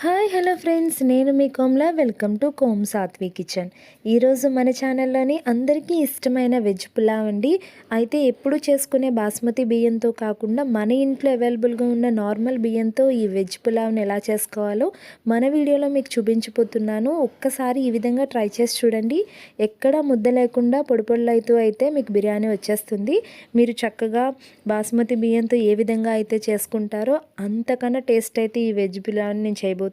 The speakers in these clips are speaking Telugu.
హాయ్ హలో ఫ్రెండ్స్, నేను మీ Komla. Welcome to Kom Satvi kitchen. ఈరోజు మన ఛానల్లోని అందరికీ ఇష్టమైన వెజ్ పులావ్ అండి. అయితే ఎప్పుడు చేసుకునే బాస్మతి బియ్యంతో కాకుండా మన ఇంట్లో అవైలబుల్గా ఉన్న నార్మల్ బియ్యంతో ఈ వెజ్ పులావ్ని ఎలా చేసుకోవాలో మన వీడియోలో మీకు చూపించిపోతున్నాను. ఒక్కసారి ఈ విధంగా ట్రై చేసి చూడండి. ఎక్కడ ముద్ద లేకుండా పొడి పొడులైతూ అయితే మీకు బిర్యానీ వచ్చేస్తుంది. మీరు చక్కగా బాస్మతి బియ్యంతో ఏ విధంగా అయితే చేసుకుంటారో అంతకన్నా టేస్ట్ అయితే ఈ వెజ్ పులావ్ని నేను చేయబోతున్నాను.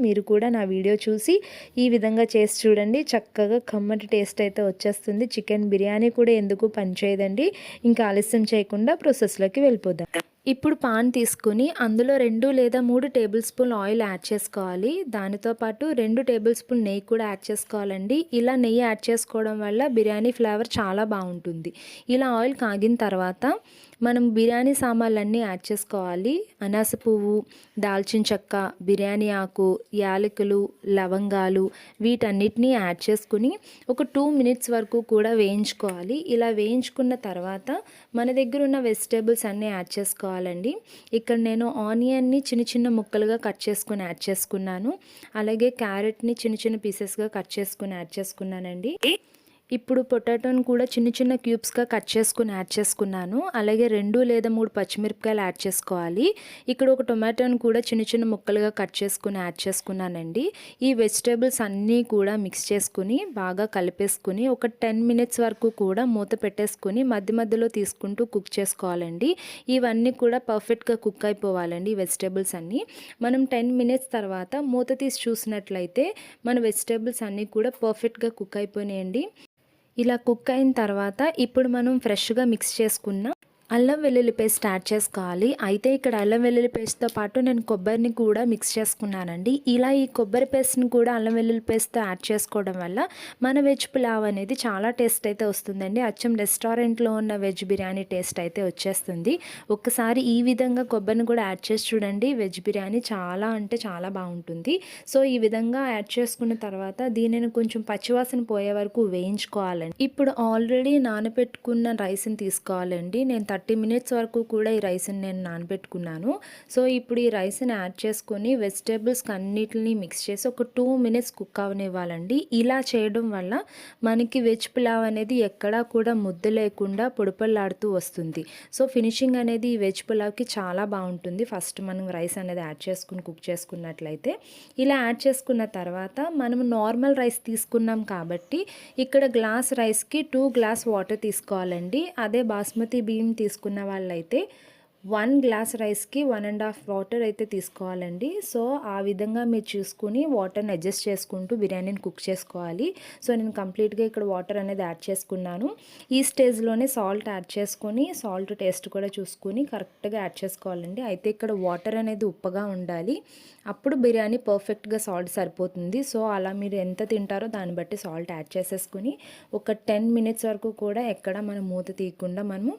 మీరు కూడా నా వీడియో చూసి ఈ విధంగా చేసి చూడండి. చక్కగా కమ్మటి టేస్ట్ అయితే వచ్చేస్తుంది. చికెన్ బిర్యానీ కూడా ఎందుకు పనిచేయదండి. ఇంకా ఆలస్యం చేయకుండా ప్రాసెస్లోకి వెళ్ళిపోదాం. ఇప్పుడు పాన్ తీసుకుని అందులో 2 లేదా 3 టేబుల్ స్పూన్ ఆయిల్ యాడ్ చేసుకోవాలి. దానితో పాటు 2 టేబుల్ స్పూన్ నెయ్యి కూడా యాడ్ చేసుకోవాలండి. ఇలా నెయ్యి యాడ్ చేసుకోవడం వల్ల బిర్యానీ ఫ్లేవర్ చాలా బాగుంటుంది. ఇలా ఆయిల్ కాగిన తర్వాత మనం బిర్యానీ సామాన్లన్నీ యాడ్ చేసుకోవాలి. అనాస పువ్వు, దాల్చిన చెక్క, బిర్యానీ ఆకు, యాలకులు, లవంగాలు వీటన్నిటిని యాడ్ చేసుకుని ఒక 2 మినిట్స్ వరకు కూడా వేయించుకోవాలి. ఇలా వేయించుకున్న తర్వాత మన దగ్గర ఉన్న వెజిటేబుల్స్ అన్నీ యాడ్ చేసుకోవాలండి. ఇక్కడ నేను ఆనియన్ని చిన్న చిన్న ముక్కలుగా కట్ చేసుకుని యాడ్ చేసుకున్నాను. అలాగే క్యారెట్ని చిన్న చిన్న పీసెస్గా కట్ చేసుకుని యాడ్ చేసుకున్నానండి. ఇప్పుడు పొటాటోని కూడా చిన్న చిన్న క్యూబ్స్గా కట్ చేసుకుని యాడ్ చేసుకున్నాను. అలాగే 2 లేదా 3 పచ్చిమిరపకాయలు యాడ్ చేసుకోవాలి. ఇక్కడ ఒక టొమాటోని కూడా చిన్న చిన్న ముక్కలుగా కట్ చేసుకుని యాడ్ చేసుకున్నానండి. ఈ వెజిటేబుల్స్ అన్నీ కూడా మిక్స్ చేసుకుని బాగా కలిపేసుకుని ఒక 10 మినిట్స్ వరకు కూడా మూత పెట్టేసుకుని మధ్య మధ్యలో తీసుకుంటూ కుక్ చేసుకోవాలండి. ఇవన్నీ కూడా పర్ఫెక్ట్గా కుక్ అయిపోవాలండి. వెజిటేబుల్స్ అన్నీ మనం 10 మినిట్స్ తర్వాత మూత తీసి చూసినట్లయితే మన వెజిటేబుల్స్ అన్నీ కూడా పర్ఫెక్ట్గా కుక్ అయిపోయినాయండి. ఇలా కుక్ అయిన తర్వాత ఇప్పుడు మనం ఫ్రెష్గా మిక్స్ చేసుకున్న అల్లం వెల్లుల్లి పేస్ట్ యాడ్ చేసుకోవాలి. అయితే ఇక్కడ అల్లం వెల్లుల్లి పేస్ట్తో పాటు నేను కొబ్బరిని కూడా మిక్స్ చేసుకున్నానండి. ఇలా ఈ కొబ్బరి పేస్ట్ని కూడా అల్లం వెల్లుల్లి పేస్ట్తో యాడ్ చేసుకోవడం వల్ల మన వెజ్ పులావ్ అనేది చాలా టేస్ట్ అయితే వస్తుందండి. అచ్చం రెస్టారెంట్లో ఉన్న వెజ్ బిర్యానీ టేస్ట్ అయితే వచ్చేస్తుంది. ఒక్కసారి ఈ విధంగా కొబ్బరిని కూడా యాడ్ చేసి చూడండి. వెజ్ బిర్యానీ చాలా అంటే చాలా బాగుంటుంది. సో ఈ విధంగా యాడ్ చేసుకున్న తర్వాత దీనిని కొంచెం పచ్చివాసన పోయే వరకు వేయించుకోవాలండి. ఇప్పుడు ఆల్రెడీ నానబెట్టుకున్న రైస్ని తీసుకోవాలండి. నేను 30 మినిట్స్ వరకు కూడా ఈ రైస్ని నేను నానబెట్టుకున్నాను. సో ఇప్పుడు ఈ రైస్ని యాడ్ చేసుకొని వెజిటేబుల్స్కి అన్నిటిని మిక్స్ చేసి ఒక 2 మినిట్స్ కుక్ అవనివ్వాలండి. ఇలా చేయడం వల్ల మనకి వెజ్ పులావ్ అనేది ఎక్కడా కూడా ముద్ద లేకుండా పొడిపొల్లాడుతూ వస్తుంది. సో ఫినిషింగ్ అనేది ఈ వెజ్ పులావ్కి చాలా బాగుంటుంది. ఫస్ట్ మనం రైస్ అనేది యాడ్ చేసుకుని కుక్ చేసుకున్నట్లయితే ఇలా యాడ్ చేసుకున్న తర్వాత మనం నార్మల్ రైస్ తీసుకున్నాం కాబట్టి ఇక్కడ గ్లాస్ రైస్కి 2 గ్లాస్ వాటర్ తీసుకోవాలండి. అదే బాస్మతి బియ్యం తీసుకున్న వాళ్ళైతే 1 గ్లాస్ రైస్కి 1.5 వాటర్ అయితే తీసుకోవాలండి. సో ఆ విధంగా మీరు చూసుకుని వాటర్ని అడ్జస్ట్ చేసుకుంటూ బిర్యానీని కుక్ చేసుకోవాలి. సో నేను కంప్లీట్గా ఇక్కడ వాటర్ అనేది యాడ్ చేసుకున్నాను. ఈ స్టేజ్లోనే సాల్ట్ యాడ్ చేసుకొని సాల్ట్ టేస్ట్ కూడా చూసుకుని కరెక్ట్గా యాడ్ చేసుకోవాలండి. అయితే ఇక్కడ వాటర్ అనేది ఉప్పగా ఉండాలి. అప్పుడు బిర్యానీ పర్ఫెక్ట్గా సాల్ట్ సరిపోతుంది. సో అలా మీరు ఎంత తింటారో దాన్ని బట్టి సాల్ట్ యాడ్ చేసేసుకుని ఒక 10 మినిట్స్ వరకు కూడా ఎక్కడ మనం మూత తీయకుండా మనము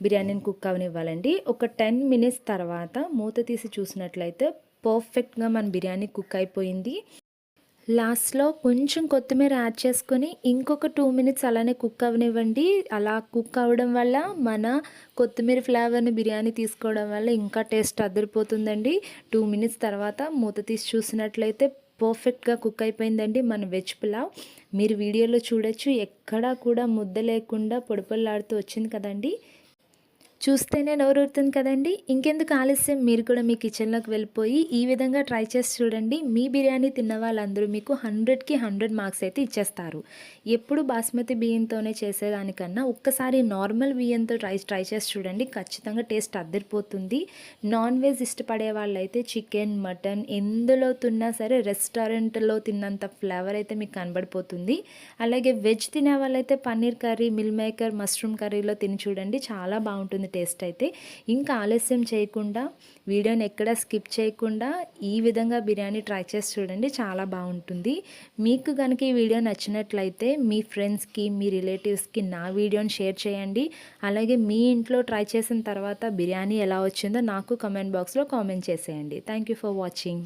బిర్యానీని కుక్ అవనివ్వాలండి. ఒక 10 మినిట్స్ తర్వాత మూత తీసి చూసినట్లయితే పర్ఫెక్ట్గా మన బిర్యానీ కుక్ అయిపోయింది. లాస్ట్లో కొంచెం కొత్తిమీర యాడ్ చేసుకొని ఇంకొక 2 మినిట్స్ అలానే కుక్ అవనివ్వండి. అలా కుక్ అవ్వడం వల్ల మన కొత్తిమీర ఫ్లేవర్ని బిర్యానీ తీసుకోవడం వల్ల ఇంకా టేస్ట్ అదిరిపోతుందండి. 2 మినిట్స్ తర్వాత మూత తీసి చూసినట్లయితే పర్ఫెక్ట్గా కుక్ అయిపోయిందండి మన వెజ్ పులావ్. మీరు వీడియోలో చూడొచ్చు, ఎక్కడా కూడా ముద్ద లేకుండా పొడిపొల్లాడుతూ వచ్చింది కదండి. చూస్తేనే నోరూరుతుంది కదండి. ఇంకెందుకు ఆలస్యం, మీరు కూడా మీ కిచెన్లోకి వెళ్ళిపోయి ఈ విధంగా ట్రై చేసి చూడండి. మీ బిర్యానీ తిన్న వాళ్ళందరూ మీకు 100కి 100 మార్క్స్ అయితే ఇచ్చేస్తారు. ఎప్పుడు బాస్మతి బియ్యంతోనే చేసేదానికన్నా ఒక్కసారి నార్మల్ బియ్యంతో ట్రై చేసి చూడండి. ఖచ్చితంగా టేస్ట్ అద్దరిపోతుంది. నాన్ వెజ్ ఇష్టపడే వాళ్ళైతే చికెన్, మటన్ ఎందులో తిన్నా సరే రెస్టారెంట్లో తిన్నంత ఫ్లేవర్ అయితే మీకు కనబడిపోతుంది. అలాగే వెజ్ తినే వాళ్ళైతే paneer curry, meal maker, mushroom కర్రీలో తిని చూడండి, చాలా బాగుంటుంది టేస్ట్ అయితే. ఇంకా ఆలస్యం చేయకుండా వీడియోని ఎక్కడ స్కిప్ చేయకుండా ఈ విధంగా బిర్యానీ ట్రై చేసి చూడండి, చాలా బాగుంటుంది. మీకు కనుక ఈ వీడియో నచ్చినట్లయితే మీ ఫ్రెండ్స్కి, మీ రిలేటివ్స్కి నా వీడియోని షేర్ చేయండి. అలాగే మీ ఇంట్లో ట్రై చేసిన తర్వాత బిర్యానీ ఎలా వచ్చిందో నాకు కమెంట్ బాక్స్లో కామెంట్ చేసేయండి. Thank you for watching.